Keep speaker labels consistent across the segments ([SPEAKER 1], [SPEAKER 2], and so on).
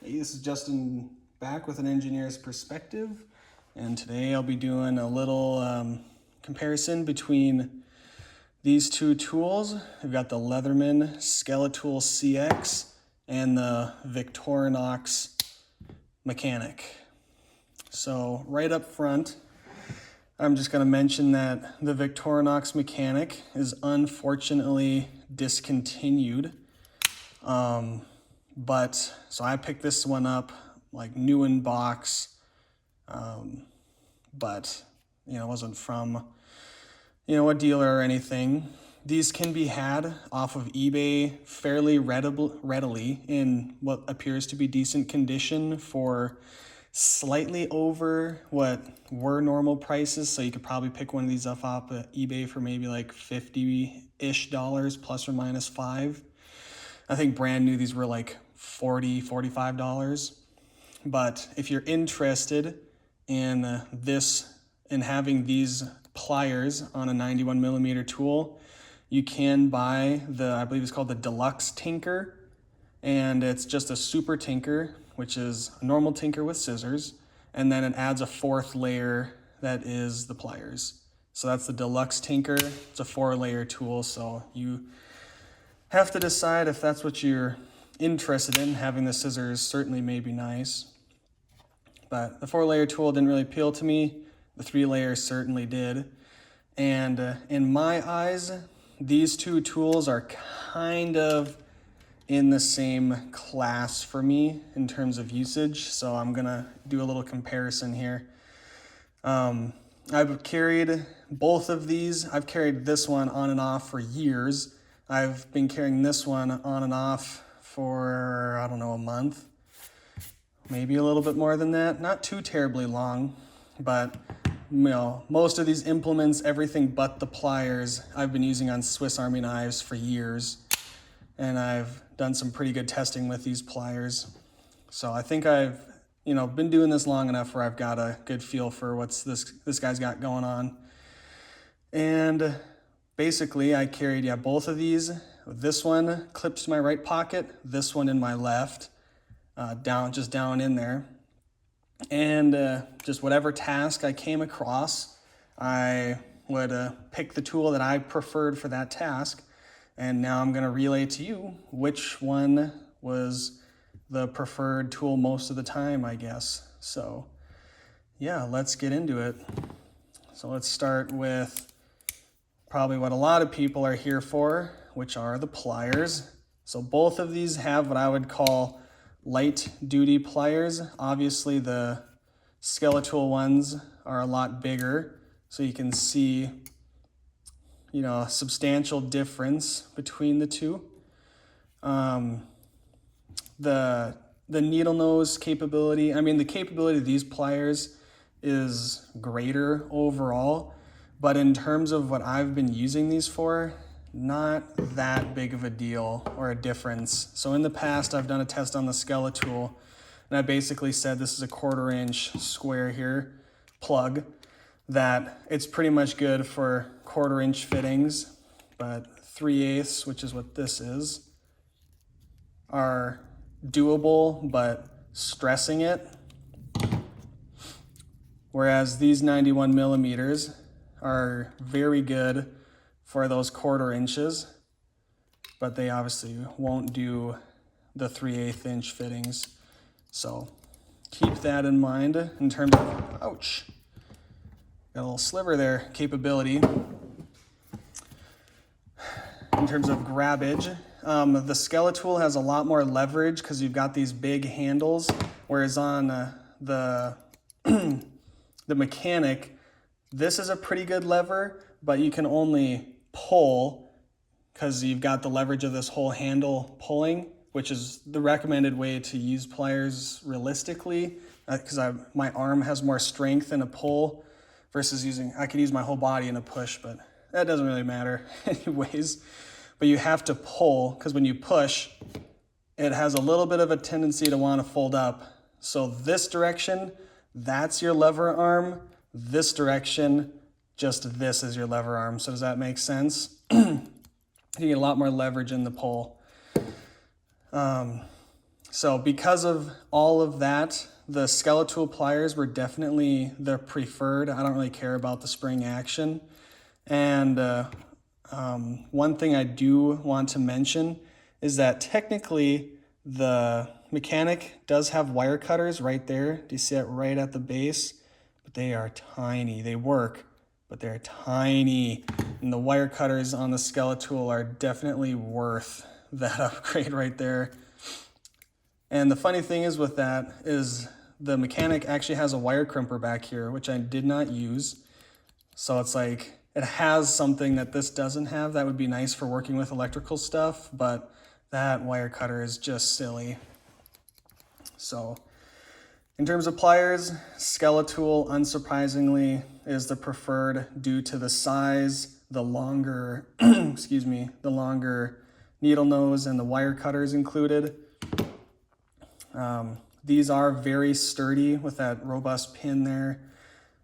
[SPEAKER 1] Hey, this is Justin back with an engineer's perspective, and today I'll be doing a little comparison between these two tools. We've got the Leatherman Skeletool CX and the Victorinox Mechanic. So right up front, I'm just going to mention that the Victorinox Mechanic is unfortunately discontinued. But so I picked this one up like new in box, but it wasn't from a dealer or anything. These can be had off of eBay fairly readily in what appears to be decent condition for slightly over what were normal prices. So you could probably pick one of these up off of eBay for maybe like $50-ish plus or minus $5. I think brand new these were like $40, $45. But if you're interested in having these pliers on a 91 millimeter tool, you can buy I believe it's called the Deluxe Tinker, and it's just a super tinker, which is a normal tinker with scissors, and then it adds a fourth layer that is the pliers. So that's the Deluxe Tinker. It's a 4-layer tool, so you have to decide if that's what you're interested in. Having the scissors certainly may be nice, but the 4-layer tool didn't really appeal to me. The 3-layer certainly did. And in my eyes, these two tools are kind of in the same class for me in terms of usage. So I'm gonna do a little comparison here. I've carried both of these. I've carried this one on and off for years. I've been carrying this one on and off for, I don't know, a month, maybe a little bit more than that. Not too terribly long, but most of these implements, everything but the pliers, I've been using on Swiss Army knives for years, and I've done some pretty good testing with these pliers. So I think I've been doing this long enough where I've got a good feel for what's this guy's got going on. And basically, I carried both of these. This one clips to my right pocket, this one in my left, down in there. And just whatever task I came across, I would pick the tool that I preferred for that task. And now I'm going to relay to you which one was the preferred tool most of the time, I guess. So yeah, let's get into it. So let's start with probably what a lot of people are here for, which are the pliers. So both of these have what I would call light duty pliers. Obviously the Skeletool ones are a lot bigger, so you can see a substantial difference between the two. The needle nose capability, the capability of these pliers is greater overall, but in terms of what I've been using these for, not that big of a deal or a difference. So in the past, I've done a test on the Skeletool, and I basically said this is a 1/4 inch square here, plug, that it's pretty much good for 1/4 inch fittings, but 3/8, which is what this is, are doable, but stressing it. Whereas these 91 millimeters are very good for those 1/4 inches, but they obviously won't do the 3/8 inch fittings. So keep that in mind in terms of, ouch, got a little sliver there, capability. In terms of grabbage, the Skeletool has a lot more leverage because you've got these big handles, whereas on the Mechanic, this is a pretty good lever, but you can only pull because you've got the leverage of this whole handle pulling, which is the recommended way to use pliers realistically, because my arm has more strength in a pull versus I could use my whole body in a push, but that doesn't really matter anyways. But you have to pull, because when you push, it has a little bit of a tendency to want to fold up. So this direction, that's your lever arm. This direction, just this is your lever arm. So does that make sense? You get a lot more leverage in the pull. So because of all of that, the Skeletool pliers were definitely the preferred. I don't really care about the spring action. And one thing I do want to mention is that technically the Mechanic does have wire cutters right there. Do you see it right at the base? But they are tiny. They work, but they're tiny. And the wire cutters on the Skeletool are definitely worth that upgrade right there. And the funny thing is with that is the Mechanic actually has a wire crimper back here, which I did not use. So it's like, it has something that this doesn't have that would be nice for working with electrical stuff, but that wire cutter is just silly. So in terms of pliers, Skeletool, unsurprisingly, is the preferred due to the size, the longer, excuse me, the longer needle nose and the wire cutters included. These are very sturdy with that robust pin there.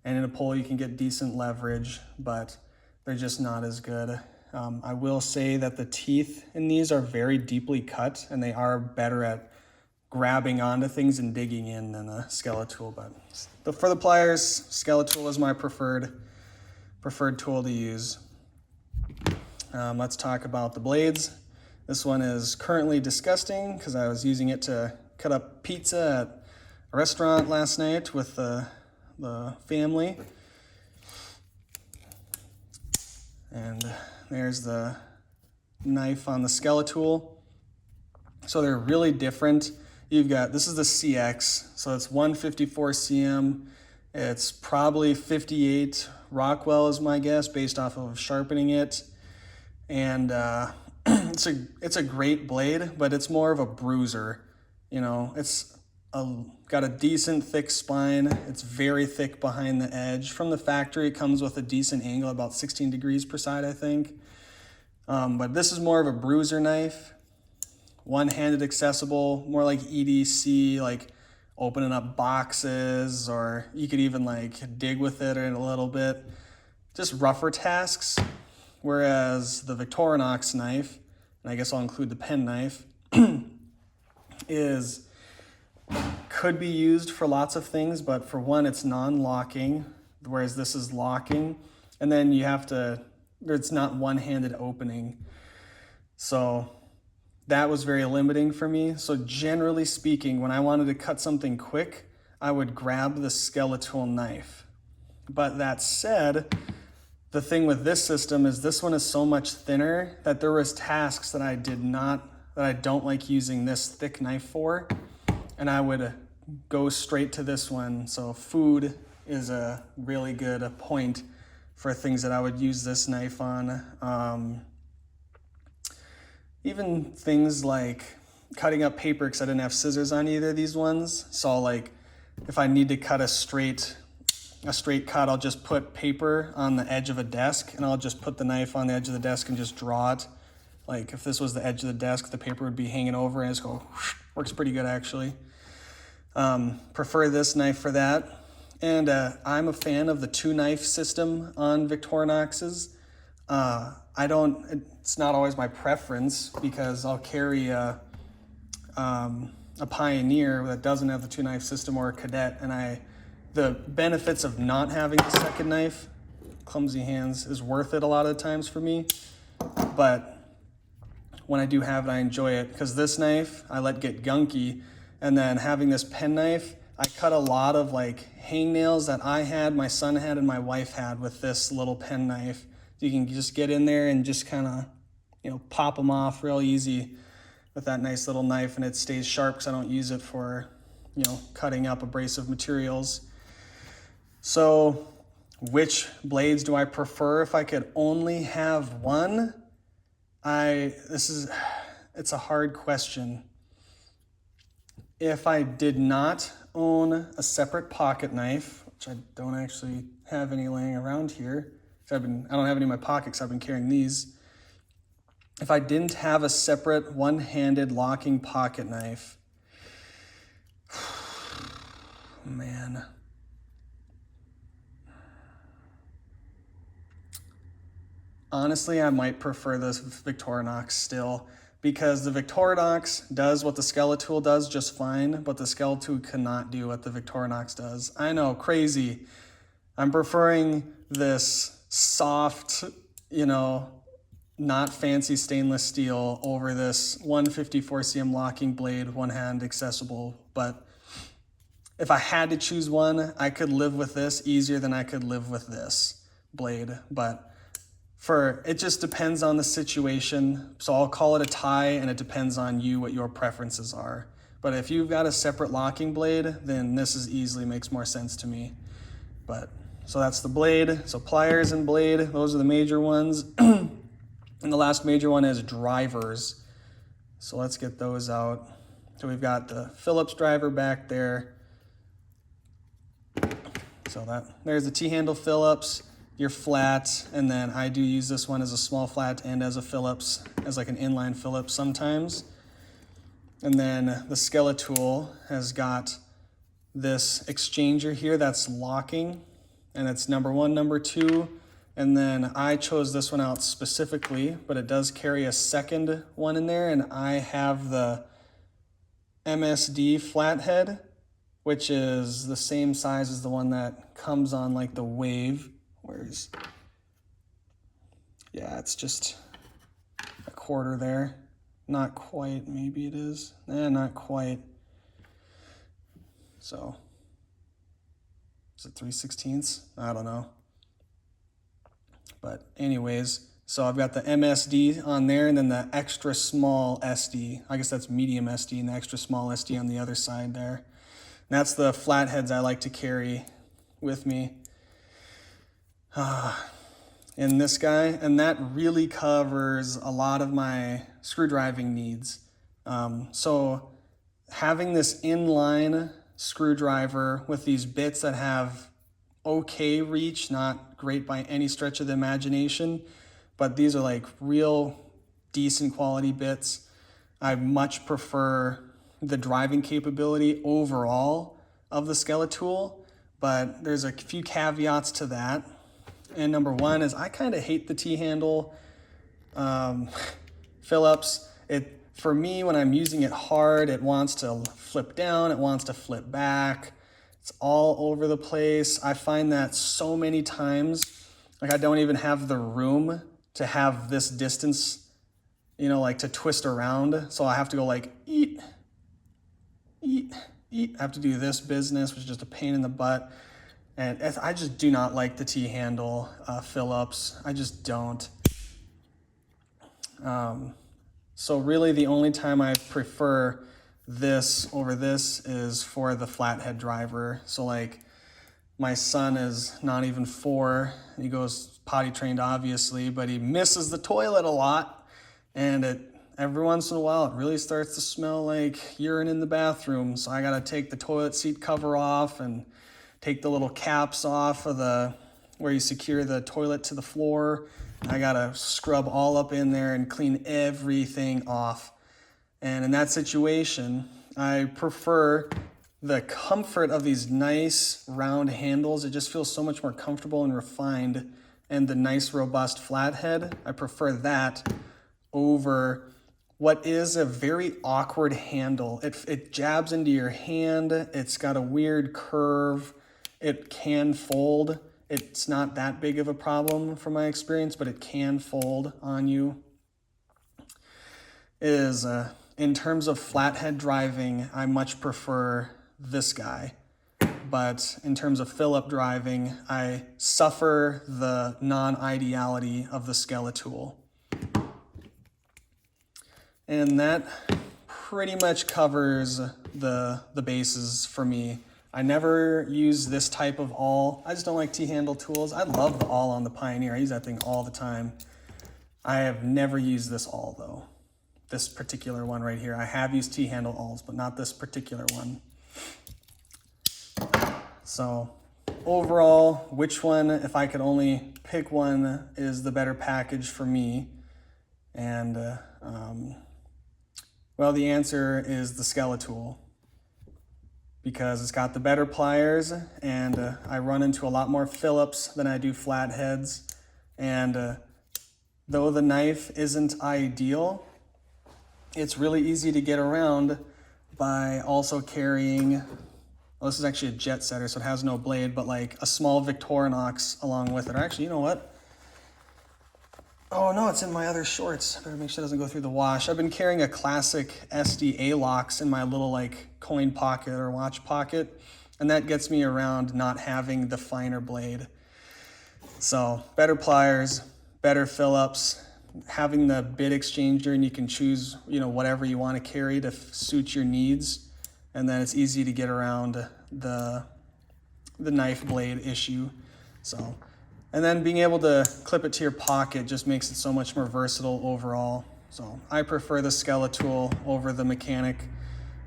[SPEAKER 1] And in a pull, you can get decent leverage, but they're just not as good. I will say that the teeth in these are very deeply cut, and they are better at grabbing onto things and digging in than a Skeletool. But for the pliers, Skeletool is my preferred tool to use. Let's talk about the blades. This one is currently disgusting because I was using it to cut up pizza at a restaurant last night with the family. And there's the knife on the Skeletool. So they're really different. You've got, this is the CX, so it's 154 cm. It's probably 58 Rockwell is my guess based off of sharpening it. And it's a great blade, but it's more of a bruiser. You know, it's got a decent thick spine. It's very thick behind the edge. From the factory, it comes with a decent angle, about 16 degrees per side, I think. But this is more of a bruiser knife. One-handed accessible, more like EDC, like opening up boxes, or you could even like dig with it a little bit. Just rougher tasks. Whereas the Victorinox knife, and I guess I'll include the pen knife, could be used for lots of things, but for one, it's non-locking, whereas this is locking. And then it's not one-handed opening. So that was very limiting for me. So generally speaking, when I wanted to cut something quick, I would grab the Skeletool knife. But that said, the thing with this system is this one is so much thinner that there was tasks that I don't like using this thick knife for, and I would go straight to this one. So food is a really good point for things that I would use this knife on. Even things like cutting up paper, because I didn't have scissors on either of these ones. So like if I need to cut a straight cut, I'll just put paper on the edge of a desk, and I'll just put the knife on the edge of the desk and just draw it. Like if this was the edge of the desk, the paper would be hanging over and just go, whoosh. Works pretty good actually. Prefer this knife for that. And I'm a fan of the 2-knife system on Victorinox's. It's not always my preference because I'll carry a Pioneer that doesn't have the 2-knife system, or a Cadet, and the benefits of not having the second knife, clumsy hands, is worth it a lot of the times for me. But when I do have it, I enjoy it, because this knife I let get gunky, and then having this pen knife, I cut a lot of like hangnails that I had, my son had, and my wife had with this little pen knife. You can just get in there and just kind of, pop them off real easy with that nice little knife, and it stays sharp because I don't use it for, cutting up abrasive materials. So which blades do I prefer if I could only have one? It's a hard question. If I did not own a separate pocket knife, which I don't actually have any laying around here, I don't have any in my pockets, I've been carrying these. If I didn't have a separate one-handed locking pocket knife, man. Honestly, I might prefer this Victorinox still, because the Victorinox does what the Skeletool does just fine, but the Skeletool cannot do what the Victorinox does. I know, crazy. I'm preferring this soft, you know, not fancy stainless steel over this 154 cm locking blade, one hand accessible. But if I had to choose one, I could live with this easier than I could live with this blade. But it just depends on the situation. So I'll call it a tie, and it depends on you, what your preferences are. But if you've got a separate locking blade, then this is easily makes more sense to me. But so that's the blade. So pliers and blade, those are the major ones. And the last major one is drivers. So let's get those out. So we've got the Phillips driver back there. So there's the T-handle Phillips, your flat, and then I do use this one as a small flat and as a Phillips, as like an inline Phillips sometimes. And then the Skeletool has got this exchanger here that's locking, and it's number 1, number 2. And then I chose this one out specifically, but it does carry a second one in there, and I have the MSD flathead, which is the same size as the one that comes on like the Wave. Yeah, it's just a quarter there. Not quite, maybe it is. Not quite. So, is it 3/16? I don't know. But anyways, so I've got the MSD on there, and then the extra small SD. I guess that's medium SD, and the extra small SD on the other side there. And that's the flatheads I like to carry with me. In this guy, and that really covers a lot of my screwdriving needs. So having this inline screwdriver with these bits that have okay reach, not great by any stretch of the imagination, but these are like real decent quality bits. I much prefer the driving capability overall of the Skeletool, but there's a few caveats to that. And number 1 is I kind of hate the T-handle Phillips. For me, when I'm using it hard, it wants to flip down, it wants to flip back. It's all over the place. I find that so many times, like I don't even have the room to have this distance, you know, like to twist around. So I have to go like, eat. I have to do this business, which is just a pain in the butt. And I just do not like the T-handle Phillips. I just don't. So really the only time I prefer this over this is for the flathead driver. So like my son is not even 4. He goes potty trained obviously, but he misses the toilet a lot. And every once in a while it really starts to smell like urine in the bathroom. So I gotta take the toilet seat cover off and take the little caps off of where you secure the toilet to the floor. I gotta scrub all up in there and clean everything off. And in that situation, I prefer the comfort of these nice round handles. It just feels so much more comfortable and refined. And the nice robust flathead, I prefer that over what is a very awkward handle. It jabs into your hand. It's got a weird curve. It can fold. It's not that big of a problem from my experience, but it can fold on you. In terms of flathead driving, I much prefer this guy. But in terms of Phillip driving, I suffer the non-ideality of the Skeletool. And that pretty much covers the bases for me. I never use this type of awl. I just don't like T-handle tools. I love the awl on the Pioneer. I use that thing all the time. I have never used this awl though. This particular one right here. I have used T-handle awls, but not this particular one. So overall, which one, if I could only pick one, is the better package for me? And well, the answer is the Skeletool, because it's got the better pliers, and I run into a lot more Phillips than I do flatheads. And though the knife isn't ideal, it's really easy to get around by also carrying, well, this is actually a jet setter, so it has no blade, but like a small Victorinox along with it. Or actually, you know what? Oh no, it's in my other shorts. Better make sure it doesn't go through the wash. I've been carrying a classic SDA locks in my little like coin pocket or watch pocket, and that gets me around not having the finer blade. So better pliers, better fill-ups, having the bit exchanger, and you can choose, you know, whatever you want to carry to suit your needs, and then it's easy to get around the knife blade issue. So, and then being able to clip it to your pocket just makes it so much more versatile overall. So I prefer the Skeletool over the mechanic.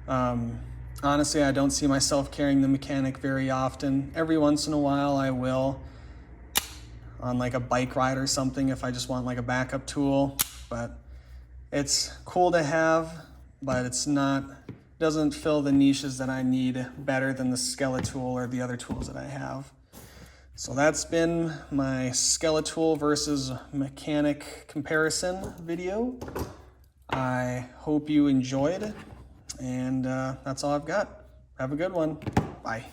[SPEAKER 1] Honestly, I don't see myself carrying the mechanic very often. Every once in a while I will, on like a bike ride or something, if I just want like a backup tool. But it's cool to have, but it's not, doesn't fill the niches that I need better than the Skeletool or the other tools that I have. So that's been my Skeletool versus mechanic comparison video. I hope you enjoyed, and that's all I've got. Have a good one. Bye.